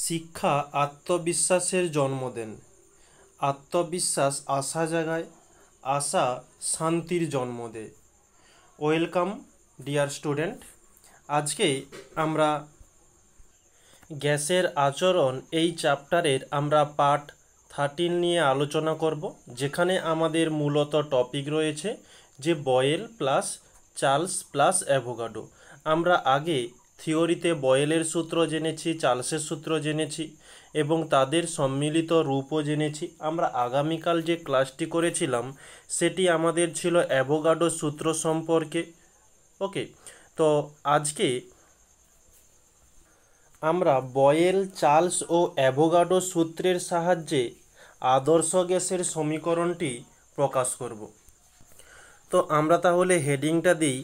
শিক্ষা আত্মবিশ্বাসের জন্ম দেন। আত্মবিশ্বাস আশা জাগায়, আশা শান্তির জন্ম দেয়। Welcome dear student. আজকে আমরা গ্যাসের আচরণ এই চ্যাপ্টারের আমরা পার্ট 13 নিয়ে আলোচনা করব, যেখানে আমাদের মূলত টপিক রয়েছে যে Boyle plus Charles plus Avogadro. আমরা আগে থিওরিতে বয়েলের সূত্র জেনেছি, চার্লসের সূত্র জেনেছি এবং তাদের সম্মিলিত রূপও জেনেছি। আমরা আগামীকাল যে ক্লাসটি করেছিলাম সেটি আমাদের ছিল অ্যাভোগাডো সূত্র সম্পর্কে। ওকে, তো আজকে আমরা বয়েল, চার্লস ও অ্যাভোগাডো সূত্রের সাহায্যে আদর্শ গ্যাসের সমীকরণটি প্রকাশ করব। তো আমরা তাহলে হেডিংটা দিই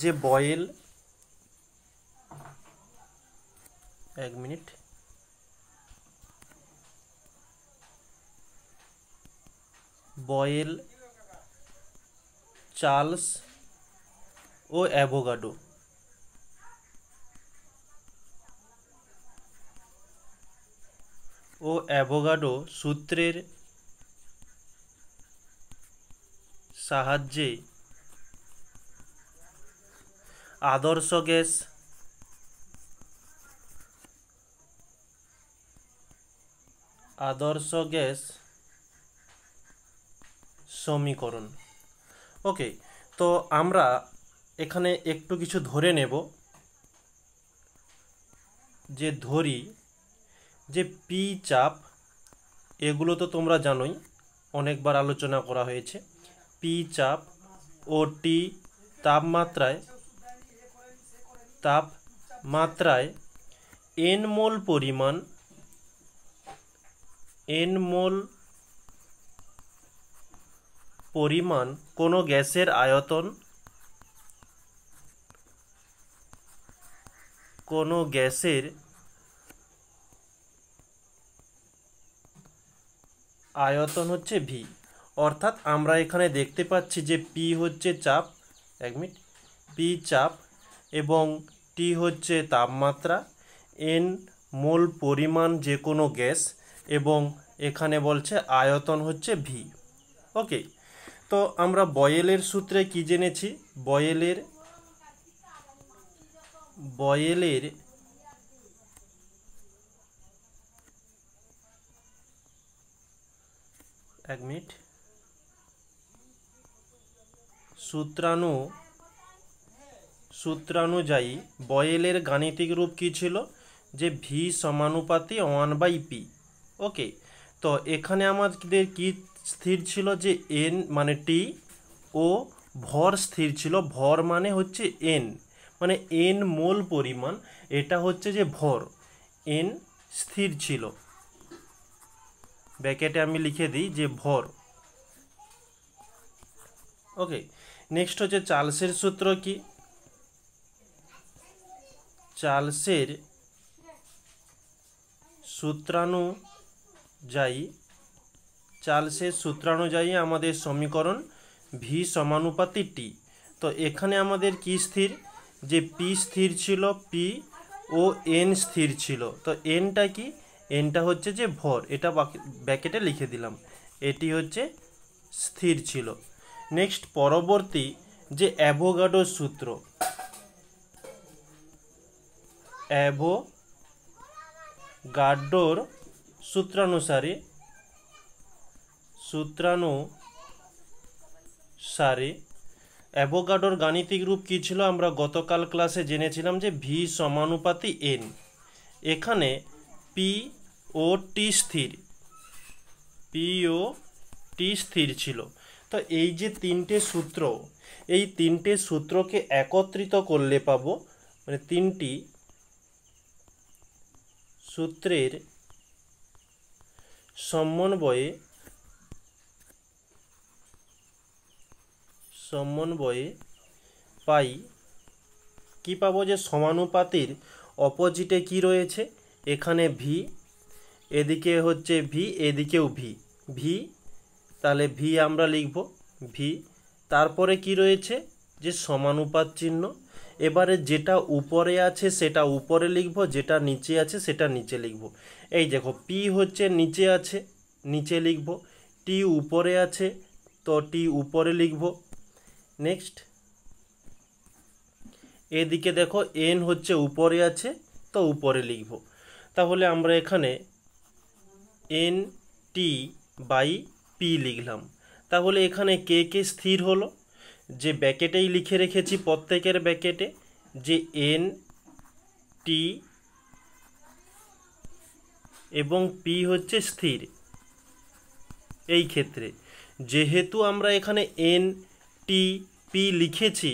যে বয়েল, এক মিনিট, বয়েল, চার্লস ও অ্যাভোগাডো। অ্যাভোগাডো সূত্রের সাহায্যে আদর্শ গ্যাস সমীকরণ। ওকে, তো আমরা এখানে একটু কিছু ধরে নেব, যে ধরি যে পি চাপ, এগুলো তো তোমরা জানোই, অনেকবার আলোচনা করা হয়েছে। পি চাপ ও টি তাপমাত্রায় এন মোল পরিমাণ কোনো গ্যাসের আয়তন হচ্ছে ভি। অর্থাৎ আমরা এখানে দেখতে পাচ্ছি যে পি হচ্ছে চাপ, এক মিনিট, পি চাপ এবং টি হচ্ছে তাপমাত্রা, এন মোল পরিমাণ যে কোনো গ্যাস, এবং এখানে বলছে আয়তন হচ্ছে ভি। ওকে, তো আমরা বয়েলের সূত্রে কি জেনেছি? বয়েলের এক মিনিট, সূত্রানুযায়ী বয়েলের গাণিতিক রূপ কি ছিল? যে ভি সমানুপাতি 1/পি। ওকে, তো এখানে আমাদের কি স্থির ছিল? যে এন মানে টি ও ভর স্থির ছিল। ভর মানে হচ্ছে এন, মানে এন মোল পরিমাণ, এটা হচ্ছে যে ভর, এন স্থির ছিল। ব্র্যাকেটে আমি লিখে দিই যে ভর। ওকে, নেক্সট হচ্ছে চার্লসের সূত্র কি? চার্লসের সূত্রানুযায়ী আমাদের সমীকরণ ভি সমানুপাতি টি। তো এখানে আমাদের কি স্থির? যে পি স্থির ছিল, পি ও এন স্থির ছিল। তো এনটা কি? এনটা হচ্ছে যে ভর, এটা ব্র্যাকেটে লিখে দিলাম, এটি হচ্ছে স্থির ছিল। নেক্সট পরবর্তী যে অ্যাভোগাডোর সূত্র, অ্যাভোগাডোর সূত্রানুসারে অ্যাভোগাডোর গাণিতিক রূপ কি ছিল? আমরা গতকাল ক্লাসে জেনেছিলাম যে ভি সমানুপাতি এন। এখানে পি ও টি স্থির ছিল। তো এই যে এই তিনটে সূত্রকে একত্রিত করলে পাবো, মানে তিনটি সূত্রের সমন্বয়ে পাই কি পাবো? যে সমানুপাতির অপোজিটে কি রয়েছে? এখানে ভি, এদিকে হচ্ছে ভি, এদিকেও ভি, তাহলে ভি আমরা লিখব ভি। তারপরে কি রয়েছে? যে সমানুপাত চিহ্ন, এবারে যেটা উপরে আছে সেটা উপরে লিখব, যেটা নিচে আছে সেটা নিচে লিখব। এই দেখো পি হচ্ছে নিচে আছে, নিচে লিখব। টি উপরে আছে, তো টি উপরে লিখব। নেক্সট এদিকে দেখো এন হচ্ছে উপরে আছে, তো উপরে লিখব। তাহলে আমরা এখানে এন টি বাই পি লিখলাম। তাহলে এখানে কে কে স্থির হলো, যে ব্যাকেটেই লিখে রেখেছি প্রত্যেকের ব্যাকেটে যে এন টি এবং পি হচ্ছে স্থির। এই ক্ষেত্রে যেহেতু আমরা এখানে এন টি পি লিখেছি,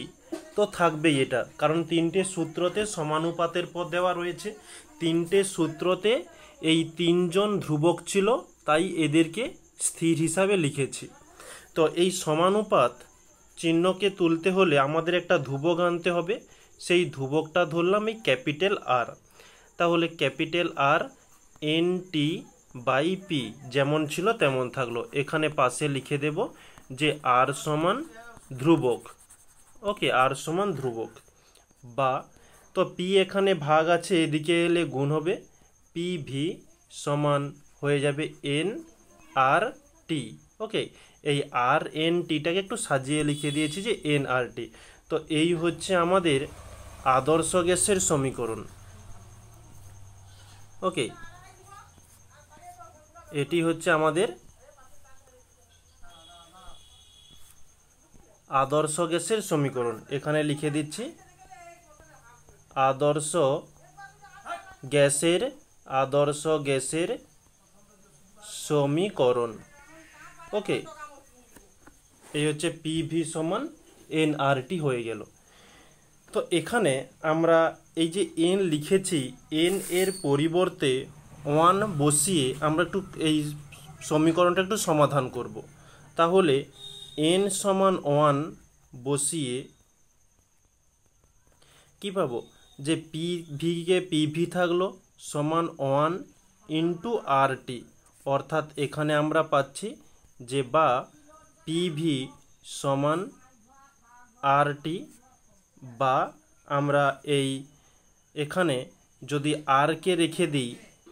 তো থাকবেই এটা, কারণ তিনটে সূত্রতে সমানুপাতের পদ দেওয়া রয়েছে। তিনটে সূত্রতে এই তিনজন ধ্রুবক ছিল, তাই এদেরকে স্থির হিসাবে লিখেছি। তো এই সমানুপাত চিহ্নকে তুলতে হলে আমাদের একটা ধ্রুবক আনতে হবে। সেই ধ্রুবকটা ধরলাম এই ক্যাপিটাল আর। তাহলে capital R N T by P যেমন ছিল তেমন থাকলো। এখানে পাশে লিখে দেব যে আর সমান ধ্রুবক। ওকে, আর সমান ধ্রুবক। বা তো পি এখানে ভাগ আছে, এদিকে এলে গুণ হবে, পি ভি সমান হয়ে যাবে এন আর টি। ওকে, এই আর এন টিটাকে একটু সাজিয়ে লিখে দিয়েছি যে এন আর টি। তো এই হচ্ছে আমাদের আদর্শ গ্যাসের সমীকরণ। ওকে, এটি হচ্ছে আমাদের আদর্শ গ্যাসের সমীকরণ। এখানে লিখে দিচ্ছি আদর্শ গ্যাসের সমীকরণ। ওকে, এই হচ্ছে পিভি সমান এন আর টি হয়ে গেল। তো এখানে আমরা এই যে এন লিখেছি, এন এর পরিবর্তে 1 বসিয়ে আমরা একটু এই সমীকরণটা একটু সমাধান করব। তাহলে এন সমান 1 বসিয়ে কি পাবো, যে পি ভিকে পিভি থাকলো সমান 1 ইন্টু আর টি। অর্থাৎ এখানে আমরা পাচ্ছি যে বা পিভি সমান আর টি, বা আমরা এই এখানে যদি আরকে রেখে দিই,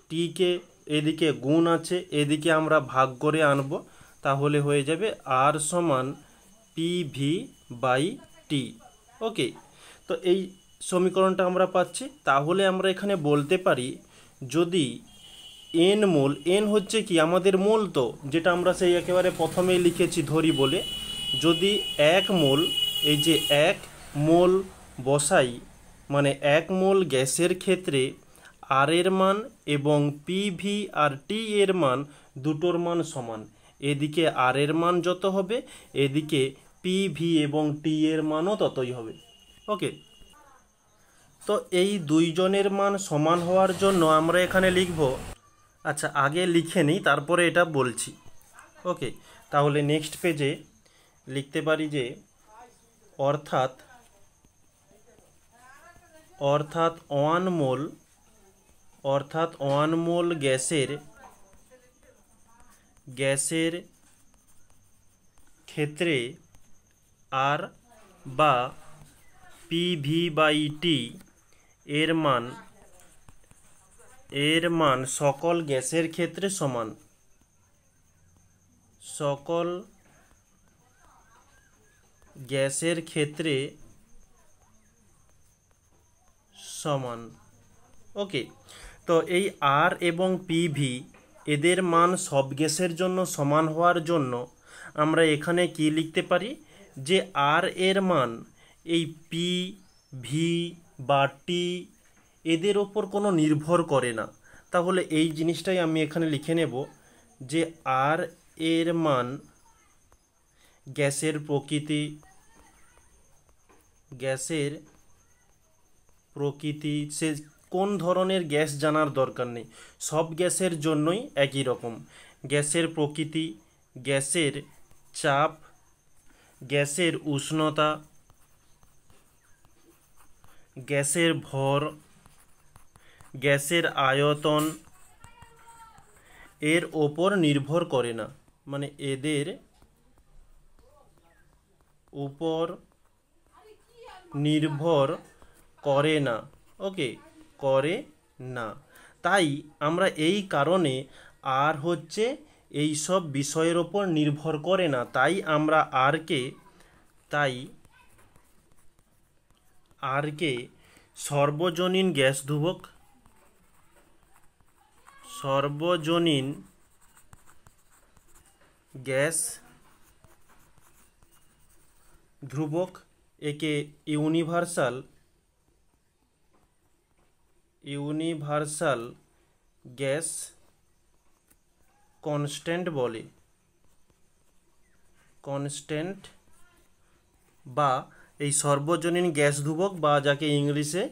টিকে এদিকে গুণ আছে, এদিকে আমরা ভাগ করে আনব, তাহলে হয়ে যাবে আর সমান পিভি বাই টি। ওকে, তো এই সমীকরণটা আমরা পাচ্ছি। তাহলে আমরা এখানে বলতে পারি যদি এন মোল, এন হচ্ছে কি আমাদের মোল, তো যেটা আমরা সেই একেবারে প্রথমেই লিখেছি ধরি বলে, যদি 1 মোল, এই যে 1 মোল বসাই, মানে 1 মোল গ্যাসের ক্ষেত্রে আর এর মান এবং পিভি আর টি এর মান দুটোর মান সমান। এদিকে আর এর মান যত হবে, এদিকে পিভি এবং টি এর মানও ততই হবে। ওকে, তো এই দুইজনের মান সমান হওয়ার জন্য আমরা এখানে লিখব, আচ্ছা আগে লিখে নিই তারপরে এটা বলছি। ওকে, তাহলে নেক্সট পেজে লিখতে পারি যে অর্থাৎ 1 মোল গ্যাসের ক্ষেত্রে আর বা পিভি বাই টি এর মান সকল গ্যাসের ক্ষেত্রে সমান। সকল গ্যাসের ক্ষেত্রে সমান। ওকে, তো এই আর এবং পিভি এদের মান সব গ্যাসের জন্য সমান হওয়ার জন্য আমরা এখানে কি লিখতে পারি, যে আর এর মান এই পি ভি বা টি এদের ওপর কোনো নির্ভর করে না। তাহলে এই জিনিসটাই আমি এখানে লিখে নেব যে আর এর মান গ্যাসের প্রকৃতি সে কোন ধরনের গ্যাস জানার দরকার নেই, সব গ্যাসের জন্যই একই রকম। গ্যাসের প্রকৃতি, গ্যাসের চাপ, গ্যাসের উষ্ণতা, গ্যাসের ভর, গ্যাসের আয়তন এর ওপর নির্ভর করে না, মানে এদের উপর নির্ভর করে না, ওকে, করে না। তাই আমরা এই কারণে আর হচ্ছে এই সব বিষয়ের ওপর নির্ভর করে না, তাই আমরা আরকে সর্বজনীন গ্যাস ধ্রুবক একে ইউনিভার্সাল গ্যাস কনস্ট্যান্ট বলে, বা এই সর্বজনীন গ্যাস ধ্রুবক বা যাকে ইংলিশে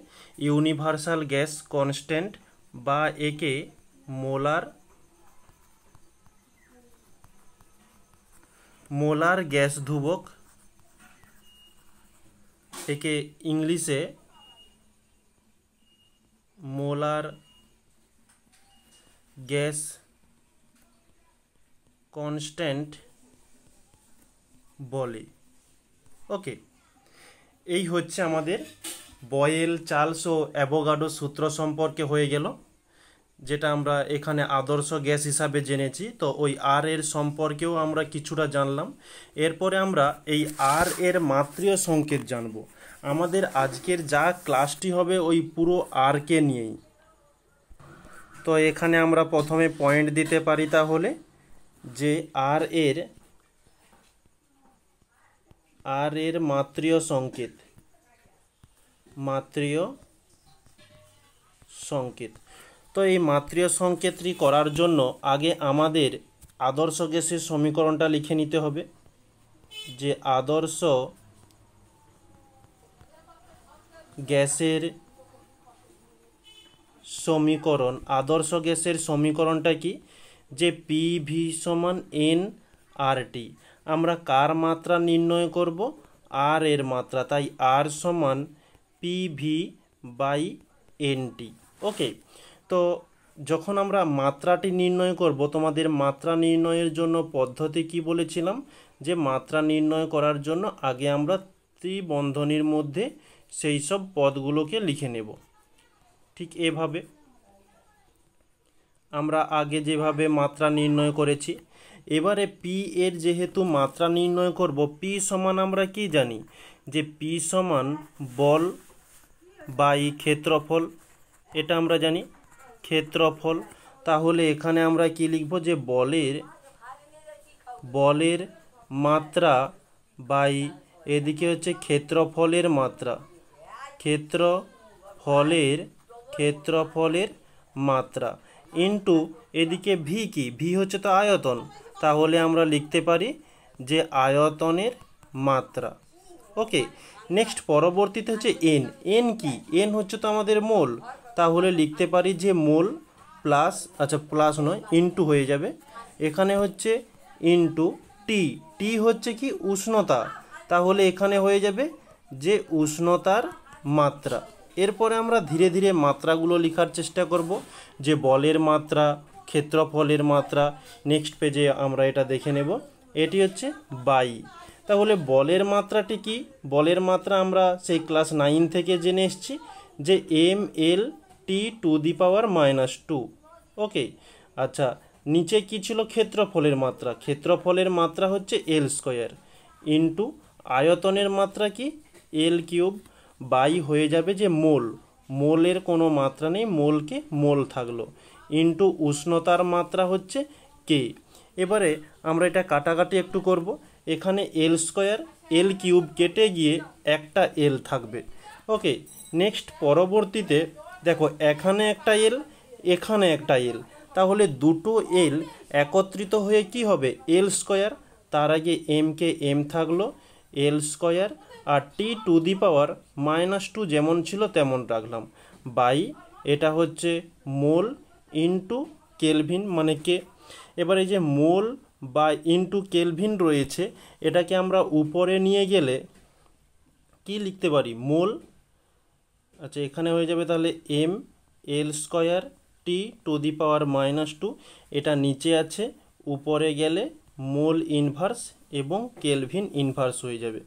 ইউনিভার্সাল গ্যাস কনস্ট্যান্ট বা একে মোলার গ্যাস ধ্রুবক, একে ইংলিশে মোলার গ্যাস কনস্ট্যান্ট বলে। ওকে, এই হচ্ছে আমাদের বয়েল, চার্লস ও অ্যাভোগাড্রো সূত্র সম্পর্কে হয়ে গেল, যেটা আমরা এখানে আদর্শ গ্যাস হিসাবে জেনেছি। তো ওই আর এর সম্পর্কেও আমরা কিছুটা জানলাম। এরপরে আমরা এই আর এর মাত্রীয় সংকেত জানব। আমাদের আজকের যা ক্লাসটি হবে ওই পুরো আরকে নিয়েই। তো এখানে আমরা প্রথমে পয়েন্ট দিতে পারি তাহলে যে আর এর মাত্রীয় সংকেত। তো এই মাত্রীয় সংকেতটি করার জন্য আগে আমাদের আদর্শ গ্যাসের সমীকরণটা লিখে নিতে হবে, যে আদর্শ গ্যাসের সমীকরণটা কি, যে পিভি সমান এন আর টি। আমরা কার মাত্রা নির্ণয় করব? আর এর মাত্রা, তাই আর সমান পিভি বাই এন টি। ওকে, তো যখন আমরা মাত্রাটি নির্ণয় করব, তোমাদের মাত্রা নির্ণয়ের জন্য পদ্ধতি কি বলেছিলাম, যে মাত্রা নির্ণয় করার জন্য আগে আমরা ত্রিবন্ধনীর মধ্যে সেই সব পদগুলোকে লিখে নেব। ঠিক এভাবে আমরা আগে যেভাবে মাত্রা নির্ণয় করেছি, এবারে পি এর যেহেতু মাত্রা নির্ণয় করব, পি সমান আমরা কি জানি, যে পি সমান বল বাই ক্ষেত্রফল, এটা আমরা জানি ক্ষেত্রফল। তাহলে এখানে আমরা কি লিখব, যে বলের মাত্রা বাই এদিকে হচ্ছে ক্ষেত্রফলের মাত্রা ইন্টু এদিকে ভি কি, ভি হচ্ছে তো আয়তন, তাহলে আমরা লিখতে পারি যে আয়তনের মাত্রা। ওকে, নেক্সট পরবর্তীতে হচ্ছে এন কি, এন হচ্ছে তো আমাদের মোল, তাহলে লিখতে পারি যে মোল প্লাস, আচ্ছা প্লাস নয় ইন্টু হয়ে যাবে, এখানে হচ্ছে ইন্টু টি হচ্ছে কি উষ্ণতা, তাহলে এখানে হয়ে যাবে যে উষ্ণতার মাত্রা। এরপরে আমরা ধীরে ধীরে মাত্রাগুলো লেখার চেষ্টা করব, যে বলের মাত্রা, ক্ষেত্রফলের মাত্রা। নেক্সট পেজে আমরা এটা দেখে নেব, এটি হচ্ছে বাই। তাহলে বলের মাত্রাটি কি, বলের মাত্রা আমরা সেই ক্লাস 9 থেকে জেনে এসেছি, যে mL/T⁻²। ওকে, আচ্ছা নিচে কি ছিল, ক্ষেত্রফলের মাত্রা, ক্ষেত্রফলের মাত্রা হচ্ছে L² ইন্টু আয়তনের মাত্রা কি L³ বাই হয়ে যাবে যে মোলের কোনো মাত্রা নেই, মোলকে মোল থাকলো, ইন্টু উষ্ণতার মাত্রা হচ্ছে কে। এবারে আমরা এটা কাটাকাটি একটু করব, এখানে L² L³ কেটে গিয়ে একটা L থাকবে। ওকে, নেক্সট পরবর্তীতে দেখো এখানে একটা L, এখানে একটা L, তাহলে দুটো L একত্রিত হয়ে কি হবে L²। তার আগে m কে m থাকলো L² আর T⁻² যেমন ছিল তেমন রাখলাম, বাই এটা হচ্ছে মোল ইন্টু কেলভিন মানে কে। এবার এই যে মোল বা ইন্টু কেলভিন রয়েছে, এটাকে আমরা উপরে নিয়ে গেলে কি লিখতে পারি, মোল, আচ্ছা এখানে হয়ে যাবে তাহলে mL² T⁻², এটা নিচে আছে, উপরে গেলে মোল ইনভার্স এবং কেলভিন ইনভার্স হয়ে যাবে।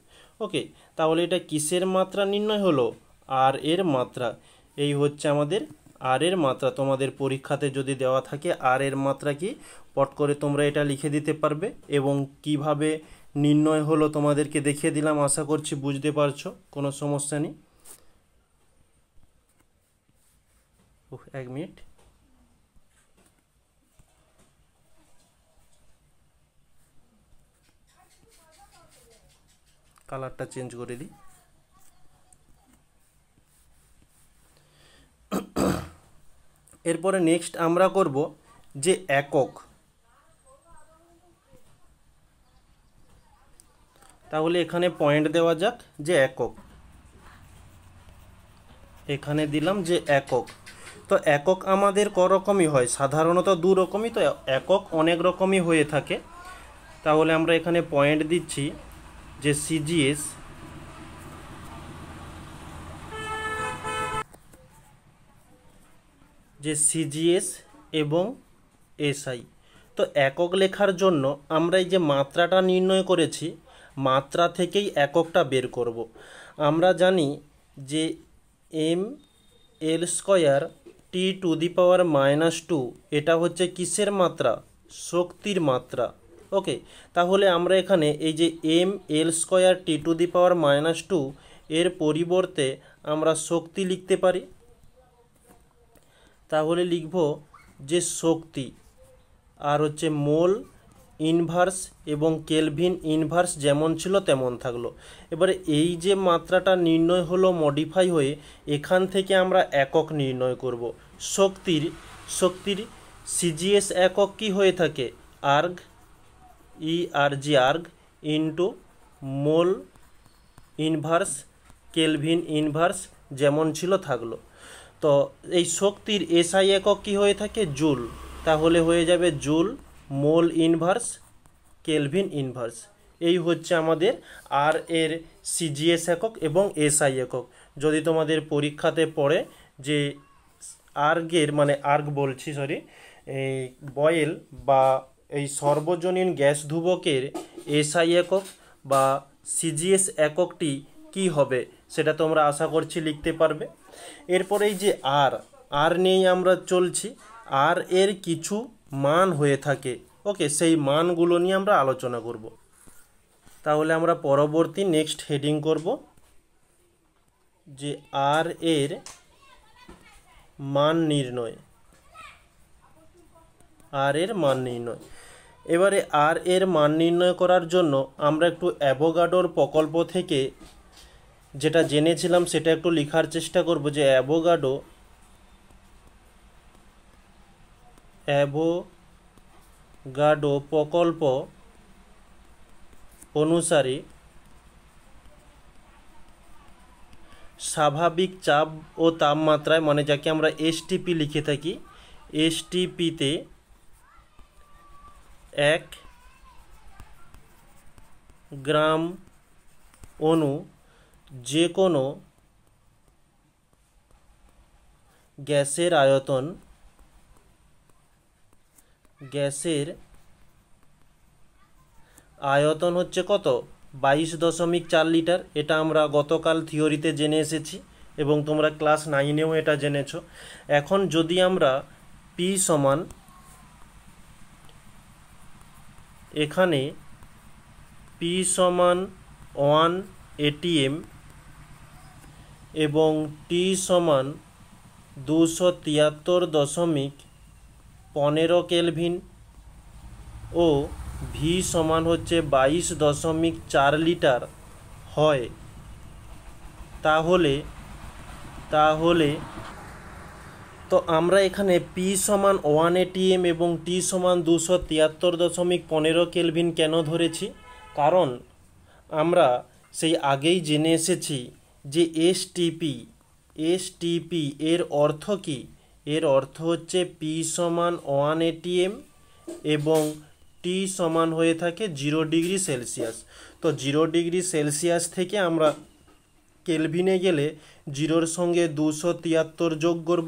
ওকে, তাহলে এটা কিসের মাত্রা নির্ণয় হলো, আর এর মাত্রা। এই হচ্ছে আমাদের আর এর মাত্রা। তোমাদের পরীক্ষাতে যদি দেওয়া থাকে আর এর মাত্রা কি, পট করে তোমরা এটা লিখে দিতে পারবে। এবং কিভাবে নির্ণয় হলো তোমাদেরকে দেখিয়ে দিলাম, আশা করছি বুঝতে পারছো, কোনো সমস্যা নেই। 1 মিনিট। কালারটা চেঞ্জ করে দিই। এরপরে নেক্সট আমরা করব যে একক। তাহলে এখানে পয়েন্ট দেওয়া যাক যে একক, এখানে দিলাম যে একক। তো একক আমাদের ক রকমই হয়, সাধারণত দু রকমই। তো একক অনেক রকমই হয়ে থাকে। তাহলে আমরা এখানে পয়েন্ট দিচ্ছি যে সিজিএস, এবং এসআই। তো একক লেখার জন্য আমরা এই যে মাত্রাটা নির্ণয় করেছি, মাত্রা থেকেই এককটা বের করব। আমরা জানি যে ml² T⁻², এটা হচ্ছে কিসের মাত্রা? শক্তির মাত্রা। ওকে, তাহলে আমরা এখানে এই যে ml² T⁻², এর পরিবর্তে আমরা শক্তি লিখতে পারি। তাহলে লিখব যে শক্তি, আর হচ্ছে মোল ইনভার্স এবং কেলভিন ইনভার্স যেমন ছিল তেমন থাকলো। এবারে এই যে মাত্রাটা নির্ণয় হলো মডিফাই হয়ে, এখান থেকে আমরা একক নির্ণয় করব। শক্তির সিজিএস একক কি হয়ে থাকে? Erg, erg into mole inverse kelvin inverse যেমন ছিল থাকলো। তো এই শক্তির এসআই একক কি হয়ে থাকে? জুল। তাহলে হয়ে যাবে joule mole inverse kelvin inverse. এই হচ্ছে আমাদের আর এর সিজিএস একক এবং এসআই একক। যদি তোমাদের পরীক্ষাতে পড়ে যে আর্গের এই বয়েল বা এই সর্বজনীন গ্যাস ধ্রুবকের এসআই একক বা সিজিএস এককটি কি হবে, সেটা তোমরা আশা করছি লিখতে পারবে। এরপরে এই যে আর নিয়েই আমরা চলছি। আর এর কিছু মান হয়ে থাকে। ওকে, সেই মানগুলো নিয়ে আমরা আলোচনা করব। তাহলে আমরা পরবর্তী নেক্সট হেডিং করব যে আর এর মান নির্ণয়। আর এর মান নির্ণয়। এবারে আর এর মান নির্ণয় করার জন্য আমরা একটু অ্যাভোগাড্রোর প্রকল্প থেকে যেটা জেনেছিলাম সেটা একটু লেখার চেষ্টা করব। যে অ্যাভোগাড্রো প্রকল্প অনুসারে স্বাভাবিক চাপ ও তাপমাত্রায়, মানে যাকে আমরা এসটিপি লিখে থাকি, এসটিপিতে 1 গ্রাম অণু যে কোনো গ্যাসের আয়তন হচ্ছে কত? 22.4 লিটার। এটা আমরা গতকাল থিওরিতে জেনে এসেছি এবং তোমরা ক্লাস 9-এও এটা জেনেছো। এখন যদি আমরা পি সমান, এখানে পি সমান 1 ATM এবং টি সমান 273.15 কেলভিন ও ভি সমান হচ্ছে 22.4 লিটার হয়, তাহলে তো আমরা এখানে পি সমান 1 ATM এবং টি সমান 273.15 কেলভিন কেন ধরেছি? কারণ আমরা সেই আগেই জেনে এসেছি যে এসটিপি এর অর্থ কি? এর অর্থ হচ্ছে পি সমান 1 ATM এবং টি সমান হয়ে থাকে 0 ডিগ্রি সেলসিয়াস। তো 0 ডিগ্রি সেলসিয়াস থেকে আমরা কেলভিনে গেলে 0-র সঙ্গে 273 যোগ করব,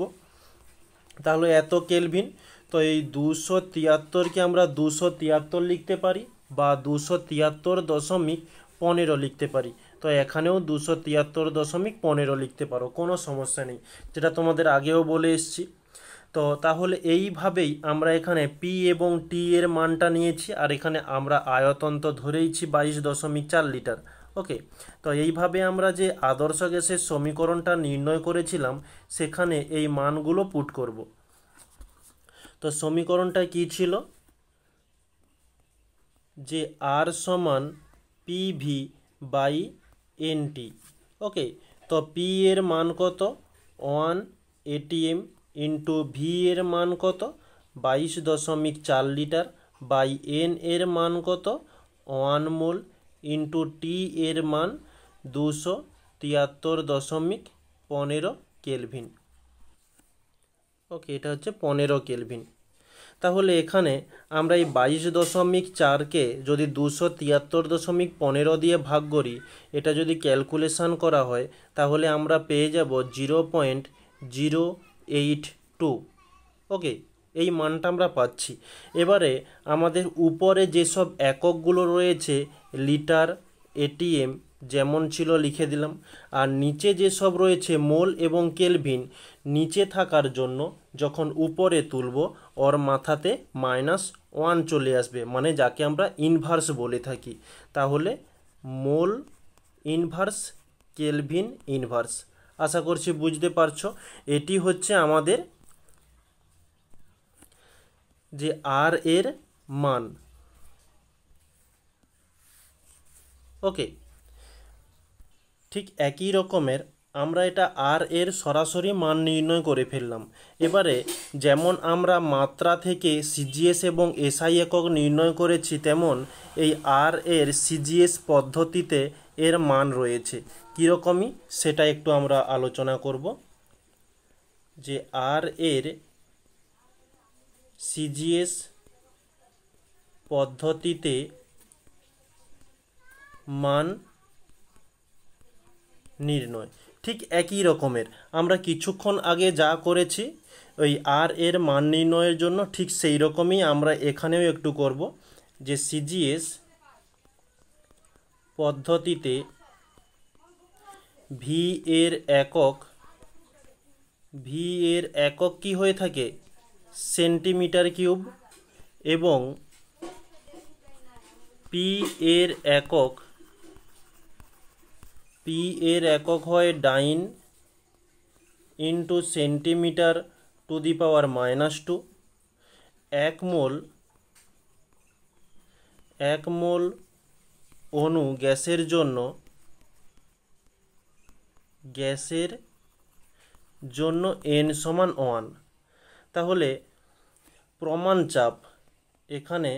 তাহলে এত কেলভিন। তো এই 273কে আমরা 273 লিখতে পারি বা 273.15 লিখতে পারি। তো তো এখানেও 273.15 লিখতে পারো, কোনো সমস্যা নেই, যেটা তোমাদের আগেও বলে এসেছি। তো তাহলে এইভাবেই আমরা এখানে পি এবং টি এর মানটা নিয়েছি, আর এখানে আমরা আয়তন তো ধরেইছি 22.4 লিটার। ওকে, তো এইভাবে আমরা যে আদর্শ গ্যাসের সমীকরণটা নির্ণয় করেছিলাম সেখানে এই মানগুলো পুট করব। তো সমীকরণটা কি ছিল, যে আর সমান পিভি বাই এনটি। ওকে, তো পি এর মান কত 1 এটিএম ইন্টু ভি এর মান কত 22.4 লিটার বাই এন এর মান কত 1 মোল ইন্টু টি এর মান 273.15 কেলভিন। ওকে, এটা হচ্ছে 15 কেলভিন। তাহলে এখানে আমরা এই 22.4কে যদি 273.15 দিয়ে ভাগ করি, এটা যদি ক্যালকুলেশান করা হয় তাহলে আমরা পেয়ে যাব 0.082। ওকে, এই মানটা আমরা পাচ্ছি। এবারে আমাদের উপরে যেসব এককগুলো রয়েছে লিটার, এটিএম যেমন ছিল লিখে দিলাম, আর নিচে যেসব রয়েছে মোল এবং কেলভিন, নিচে থাকার জন্য যখন উপরে তুলব ওর মাথাতে -1 চলে আসবে, মানে যাকে আমরা ইনভার্স বলে থাকি। তাহলে মোল ইনভার্স, কেলভিন ইনভার্স। আশা করছি বুঝতে পারছো। এটি হচ্ছে আমাদের যে আর এর মান। ওকে, ঠিক একই রকমের আমরা এটা আর এর সরাসরি মান নির্ণয় করে ফেললাম। এবারে যেমন আমরা মাত্রা থেকে সিজিএস এবং এসআই একক নির্ণয় করেছি, তেমন এই আর এর সিজিএস পদ্ধতিতে এর মান রয়েছে কীরকমই সেটা একটু আমরা আলোচনা করব। যে আর এর সিজিএস পদ্ধতিতে মান নির্ণয় ঠিক একই রকমের আমরা কিছুক্ষণ আগে যা করেছি ওই আর এর মান নির্ণয়ের জন্য, ঠিক সেই রকমই আমরা এখানেও একটু করব। যে সিজিএস পদ্ধতিতে ভি এর একক কি হয়ে থাকে সেন্টিমিটার কিউব, এবং পি এর একক হয় dyne into centimetre to the power -2। 1 mole অণু গ্যাসের জন্য n সমান 1। তাহলে প্রমাণ চাপ, এখানে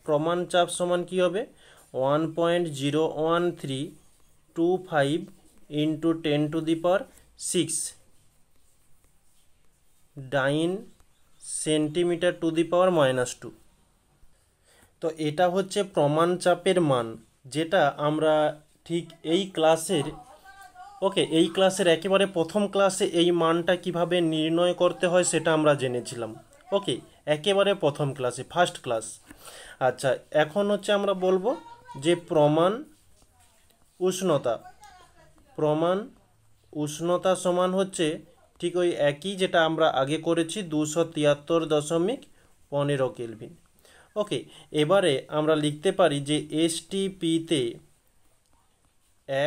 প্রমাণ চাপ সমান কি হবে 1.01325 into 10⁶ dyne centimetre to the power -2। তো এটা হচ্ছে প্রমাণ চাপের মান, যেটা আমরা ঠিক এই ক্লাসের এই ক্লাসের একেবারে প্রথম ক্লাসে এই মানটা কিভাবে নির্ণয় করতে হয় সেটা আমরা জেনেছিলাম। ওকে, একেবারে প্রথম ক্লাসে, ফার্স্ট ক্লাস। আচ্ছা, এখন হচ্ছে আমরা বলবো যে প্রমাণ উষ্ণতা সমান হচ্ছে ঠিক ওই একই যেটা আমরা আগে করেছি 273.15 কেলভিন। ওকে, এবারে আমরা লিখতে পারি যে এসটিপিতে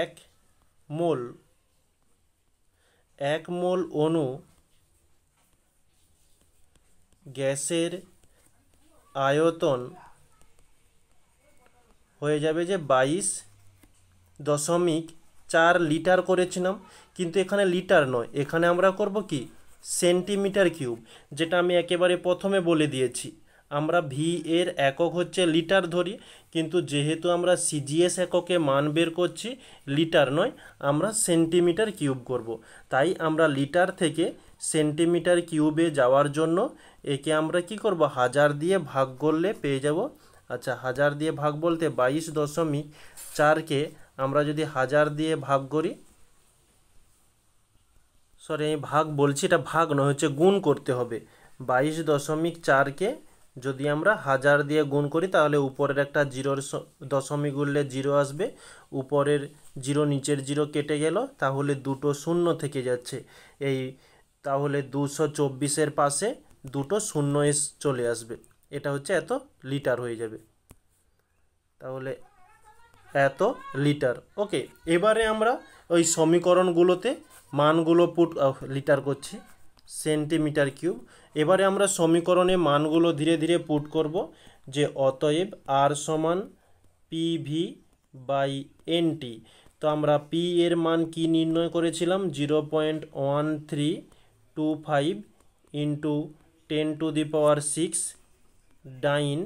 1 মোল অণু গ্যাসের আয়তন হয়ে যাবে যে 22.4 লিটার করেছিলাম, কিন্তু এখানে লিটার নয়, এখানে আমরা করব কি সেন্টিমিটার কিউব, যেটা আমি একেবারে প্রথমে বলে দিয়েছি। আমরা ভি এর একক হচ্ছে লিটার ধরি, কিন্তু যেহেতু আমরা সিজিএস এককে মান বের করছি লিটার নয়, আমরা সেন্টিমিটার কিউব করব। তাই আমরা লিটার থেকে সেন্টিমিটার কিউবে যাওয়ার জন্য একে আমরা কি করব 1000 দিয়ে ভাগ করলে পেয়ে যাব। আচ্ছা, 1000 দিয়ে ভাগ বলতে 22.4কে আমরা যদি 1000 দিয়ে ভাগ করি, সরি আমি ভাগ বলছি, এটা ভাগ নয়, হচ্ছে গুণ করতে হবে। 22.4কে যদি আমরা 1000 দিয়ে গুণ করি তাহলে উপরের একটা জিরোর দশমিক উঠলে জিরো আসবে, উপরের জিরো নিচের জিরো কেটে গেল, তাহলে দুটো শূন্য থেকে যাচ্ছে। এই তাহলে 224-এর পাশে দুটো শূন্য চলে আসবে, এটা হচ্ছে এত লিটার হয়ে যাবে, তাহলে এত লিটার। ওকে, এবারে আমরা ওই সমীকরণগুলোতে মানগুলো লিটার করছি, সেন্টিমিটার কিউব। এবারে আমরা সমীকরণে মানগুলো ধীরে ধীরে পুট করব, যে অতএব আর সমান পিভি বাই এনটি। তো আমরা পি এর মান কি নির্ণয় করেছিলাম, 0.1325 into 10⁶ dyne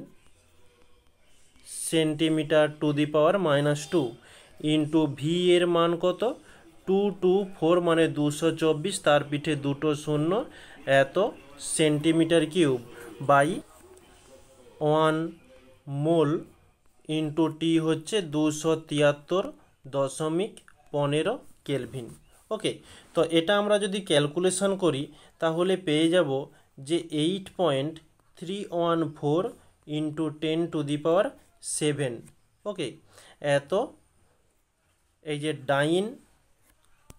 centimetre to the power -2 into V এর মান কত, 224 মানে 224, তার পিঠে দুটো শূন্য, এত centimetre cube by 1 mole into T হচ্ছে 273.15 কেলভিন। ওকে, তো এটা আমরা যদি ক্যালকুলেশন করি তাহলে পেয়ে যাব যে 8.314 ইন্টু 10⁶। ওকে, এত এই যে ডাইন,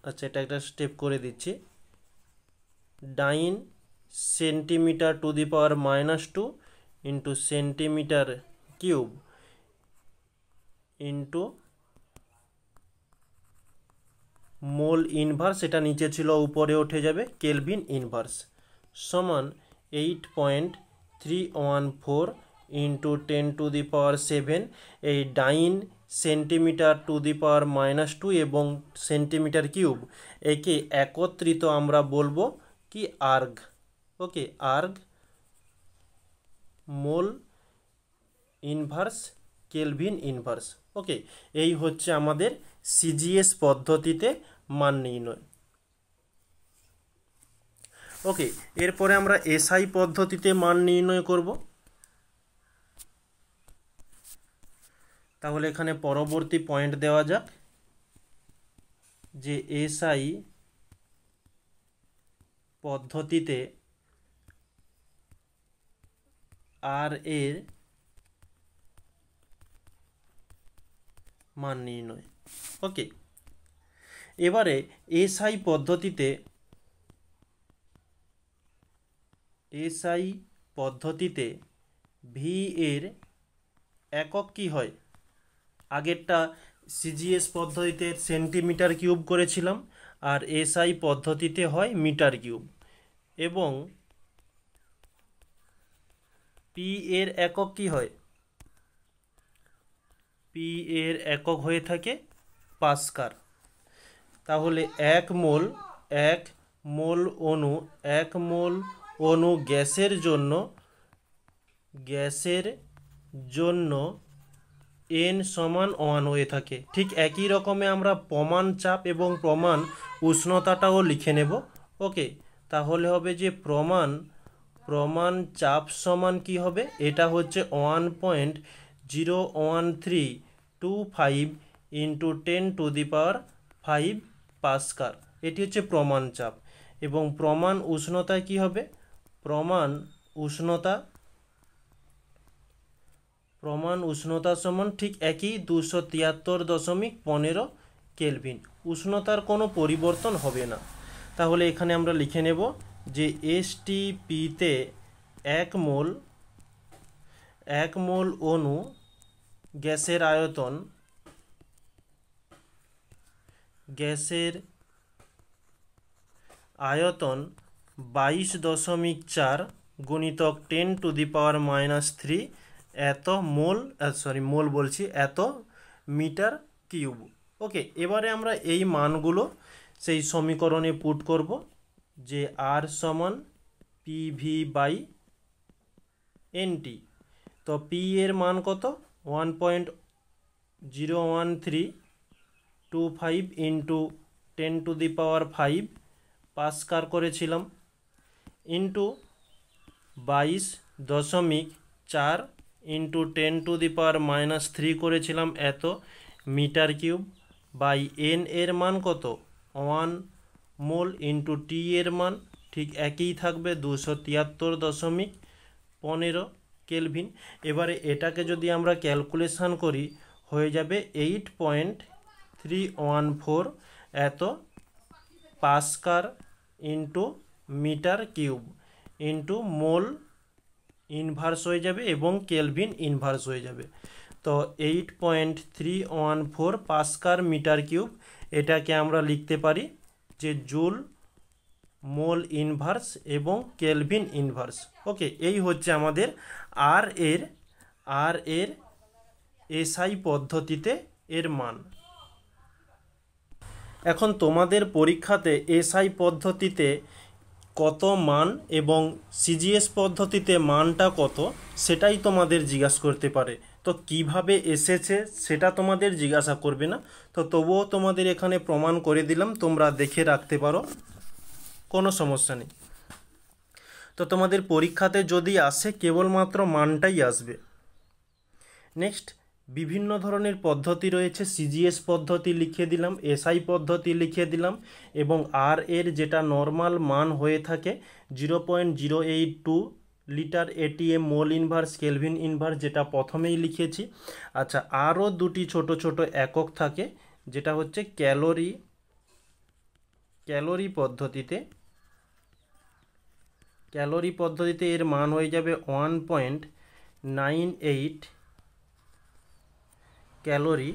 আচ্ছা এটা একটা স্টেপ করে দিচ্ছি, ডাইন centimetre to the power -2 into centimetre cube into mole inverse, এটা নিচে ছিল উপরে উঠে যাবে, কেলভিন ইনভার্স সমান 8.314 ইন্টু 10⁶। এই ডাইন সেন্টিমিটার টু দি পাওয়ার -2 এবং সেন্টিমিটার কিউব, একে একত্রিত আমরা বলবো কি erg. Okay, erg mole inverse kelvin inverse. Okay, এই হচ্ছে আমাদের সিজিএস পদ্ধতিতে মান নির্ণয়। ওকে, এরপরে আমরা এসআই পদ্ধতিতে মান নির্ণয় করব। তাহলে এখানে পরবর্তী পয়েন্ট দেওয়া যাক যে এসআই পদ্ধতিতে আর এর মান নির্ণয়। ওকে, এবারে এসআই পদ্ধতিতে ভি এর একক কি হয়, আগেরটা সিজিএস পদ্ধতিতে সেন্টিমিটার কিউব করেছিলাম, আর এসআই পদ্ধতিতে হয় মিটার কিউব, এবং পি এর একক কি হয়, পি এর একক হয়ে থাকে পাস্কাল। তাহলে 1 মোল অণু গ্যাসের জন্য n সমান 1 হয়ে থাকে। ঠিক একই রকমে আমরা প্রমাণ চাপ এবং প্রমাণ উষ্ণতাটাও লিখে নেব। ওকে, তাহলে হবে যে প্রমাণ চাপ সমান কি হবে, এটা হচ্ছে 1.01325 ইন্টু 10⁵ পাস্কাল, এটি হচ্ছে প্রমাণ চাপ। এবং প্রমাণ উষ্ণতায় কি হবে, প্রমাণ উষ্ণতা সমান ঠিক একই 273.15 কেলভিন। উষ্ণতার কোনো পরিবর্তন হবে না। তাহলে এখানে আমরা লিখে নেব যে এসটিপিতে 1 মোল অণু গ্যাসের আয়তন 22.4 গুণিতক 10⁻³ এত এত মিটার কিউব। ওকে, এবারে আমরা এই মানগুলো সেই সমীকরণে পুট করব, যে আর সমান পিভি বাই এনটি। তো পি এর মান কত, 1.01325 ইন্টু 10⁵ পাস্কাল করেছিলাম, ইন্টু 22.4 ইন্টু 10⁻³ করেছিলাম এত মিটার কিউব, বাই এন এর মান কত, 1 মোল ইন্টু টি এর মান ঠিক একই থাকবে 273.15 কেলভিন। এবারে এটাকে যদি আমরা ক্যালকুলেশন করি হয়ে যাবে 8.314 এত pascal into metre cube into mole inverse হয়ে যাবে এবং কেলভিন ইনভার্স হয়ে যাবে। তো 8.314 পাস্কাল মিটার কিউব, এটাকে আমরা লিখতে পারি যে জুল মোল ইনভার্স এবং কেলভিন ইনভার্স। ওকে, এই হচ্ছে আমাদের আর এর এসআই পদ্ধতিতে এর মান। এখন তোমাদের পরীক্ষাতে এসআই পদ্ধতিতে কত মান এবং সিজিএস পদ্ধতিতে মানটা কত সেটাই তোমাদের জিজ্ঞাসা করতে পারে। তো কিভাবে এসেছে সেটা তোমাদের জিজ্ঞাসা করবে না, তো তবুও তোমাদের এখানে প্রমাণ করে দিলাম, তোমরা দেখে রাখতে পারো, কোনো সমস্যা নেই। তো তোমাদের পরীক্ষাতে যদি আসে কেবলমাত্র মানটাই আসবে। নেক্সট, বিভিন্ন ধরনের পদ্ধতি রয়েছে, সিজিএস পদ্ধতি লিখে দিলাম, এসআই পদ্ধতি লিখে দিলাম, এবং আর এর যেটা নর্মাল মান হয়ে থাকে 0.082 litre ATM mole inverse kelvin inverse, যেটা প্রথমেই লিখেছি। আচ্ছা, আরও দুটি ছোট ছোট একক থাকে, যেটা হচ্ছে ক্যালোরি পদ্ধতিতে এর মান হয়ে যাবে 1.98 calorie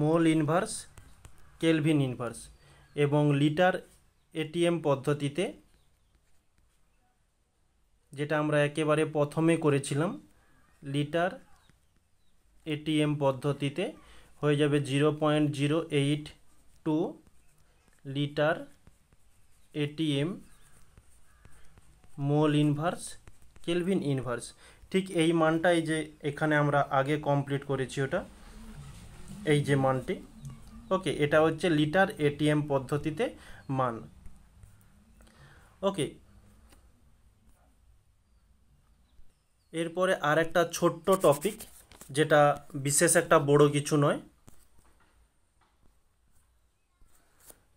mole inverse kelvin inverse, এবং লিটার এটিএম পদ্ধতিতে, যেটা আমরা একেবারে প্রথমে করেছিলাম, লিটার এটিএম পদ্ধতিতে হয়ে যাবে 0.082 litre ATM mole inverse kelvin inverse. ঠিক এই মানটাই যে এখানে আমরা আগে কমপ্লিট করেছি, ওটা এই যে মানটি। ওকে, এটা হচ্ছে লিটার এটিএম পদ্ধতিতে মান। ওকে, এরপরে আর একটা ছোট্ট টপিক, যেটা বিশেষ একটা বড় কিছু নয়।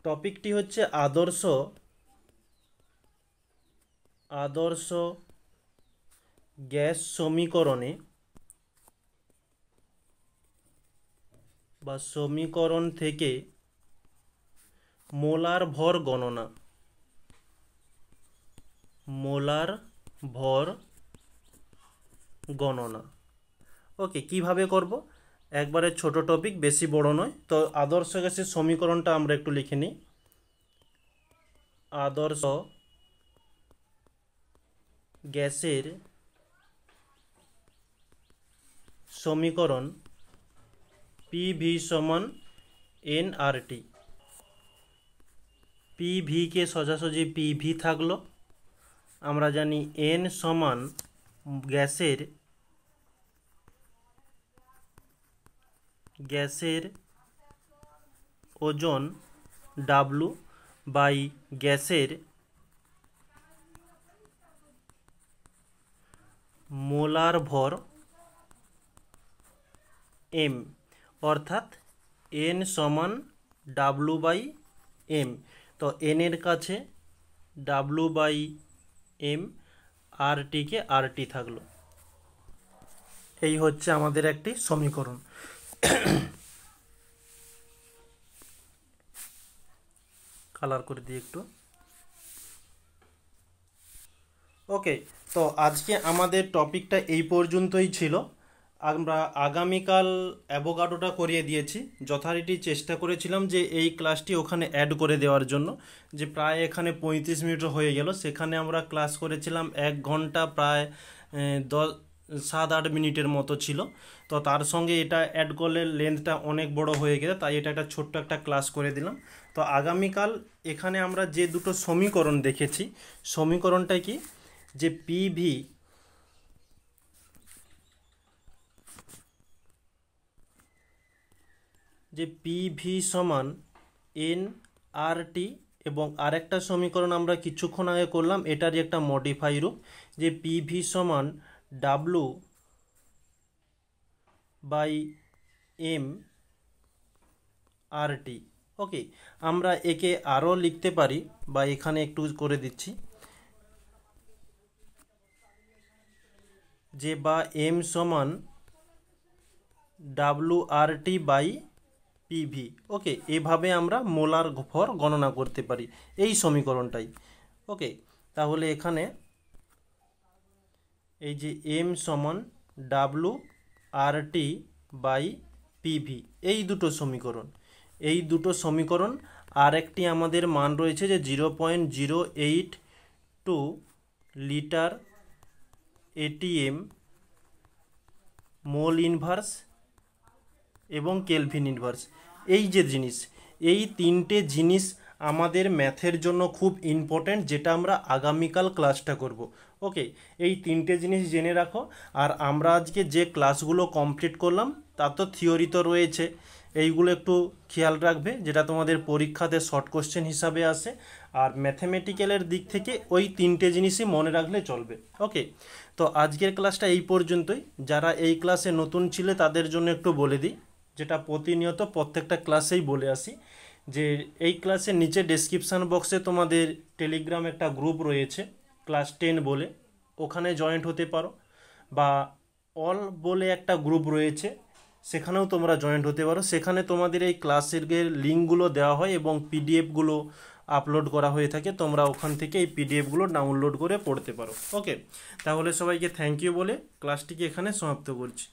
টপিকটি হচ্ছে আদর্শ গ্যাস সমীকরণে বা সমীকরণ থেকে মোলার ভর গণনা। ওকে, কিভাবে করব? একবারে ছোট টপিক, বেশি বড় নয়। তো আদর্শ গ্যাসের সমীকরণটা আমরা একটু লিখে নিই। আদর্শ গ্যাসের সমীকরণ পিভি সমান এনআরটি। পিভিকে সোজাসুজি পিভি থাকলো, আমরা জানি এন সমান গ্যাসের ওজন ডাব্লু বাই গ্যাসের মোলার ভর এম, অর্থাৎ এন সমান ডাব্লু বাই এম। তো এনের কাছে ডাব্লু বাই এম, আরটিকে আরটি থাকলো। এই হচ্ছে আমাদের একটি সমীকরণ। কালার করে দিই একটু। ওকে, তো আজকে আমাদের টপিকটা এই পর্যন্তই ছিল। আমরা আগামীকাল অ্যাভোগাডোটা করিয়ে দিয়েছি, যথারীতি চেষ্টা করেছিলাম যে এই ক্লাসটি ওখানে অ্যাড করে দেওয়ার জন্য, যে প্রায় এখানে 35 মিনিট হয়ে গেল, সেখানে আমরা ক্লাস করেছিলাম 1 ঘন্টা প্রায় 7-8 মিনিটের মতো ছিল। তো তার সঙ্গে এটা অ্যাড করলে লেন্থটা অনেক বড় হয়ে গেছে, তাই এটা একটা ছোট্ট একটা ক্লাস করে দিলাম। তো আগামীকাল এখানে আমরা যে দুটো সমীকরণ দেখেছি, সমীকরণটা কি, যে পিভি সমান এন আর টি, এবং আরেকটা সমীকরণ আমরা কিছুক্ষণ আগে করলাম, এটারই একটা মডিফাই রূপ, যে পিভি সমান ডাব্লু বাই এম আর টি। ওকে, আমরা একে আরও লিখতে পারি, বা এখানে একটু করে দিচ্ছি, যে বা এম সমান WRT বাই পিভি। ওকে, এভাবে আমরা মোলার ভর গণনা করতে পারি এই সমীকরণটাই। ওকে, তাহলে এখানে এই যে এম সমান WRT বাই পিভি, এই দুটো সমীকরণ আর একটি আমাদের মান রয়েছে যে 0.082 লিটার ATM মোল ইনভার্স এবং কেলভিন ইনভার্স। এই যে জিনিস, এই তিনটে জিনিস আমাদের ম্যাথের জন্য খুব ইম্পর্ট্যান্ট, যেটা আমরা আগামীকাল ক্লাসটা করব। ওকে, এই তিনটে জিনিস জেনে রাখো। আর আমরা আজকে যে ক্লাসগুলো কমপ্লিট করলাম তার তো থিওরি তো রয়েছে, এইগুলো একটু খেয়াল রাখবে, যেটা তোমাদের পরীক্ষাতে শর্ট কোশ্চেন হিসাবে আসে। আর ম্যাথমেটিক্যালের দিক থেকে ওই তিনটে জিনিসই মনে রাখলে চলবে। ওকে, তো আজকের ক্লাসটা এই পর্যন্তই। যারা এই ক্লাসে নতুন ছিলে তাদের জন্য একটু বলে দিই, যেটা প্রতিনিয়ত প্রত্যেকটা ক্লাসেই বলে আসি, যে এই ক্লাসের নিচে ডেসক্রিপশান বক্সে তোমাদের টেলিগ্রাম একটা গ্রুপ রয়েছে ক্লাস 10 বলে, ওখানে জয়েন্ট হতে পারো, বা অল বলে একটা গ্রুপ রয়েছে সেখানেও তোমরা জয়েন্ট হতে পারো। সেখানে তোমাদের এই ক্লাসের লিঙ্কগুলো দেওয়া হয় এবং পিডিএফগুলো আপলোড করা হয়ে থাকে, তোমরা ওখান থেকে এই পিডিএফগুলো ডাউনলোড করে পড়তে পারো। ওকে, তাহলে সবাইকে থ্যাংক ইউ বলে ক্লাসটিকে এখানে সমাপ্ত করছি।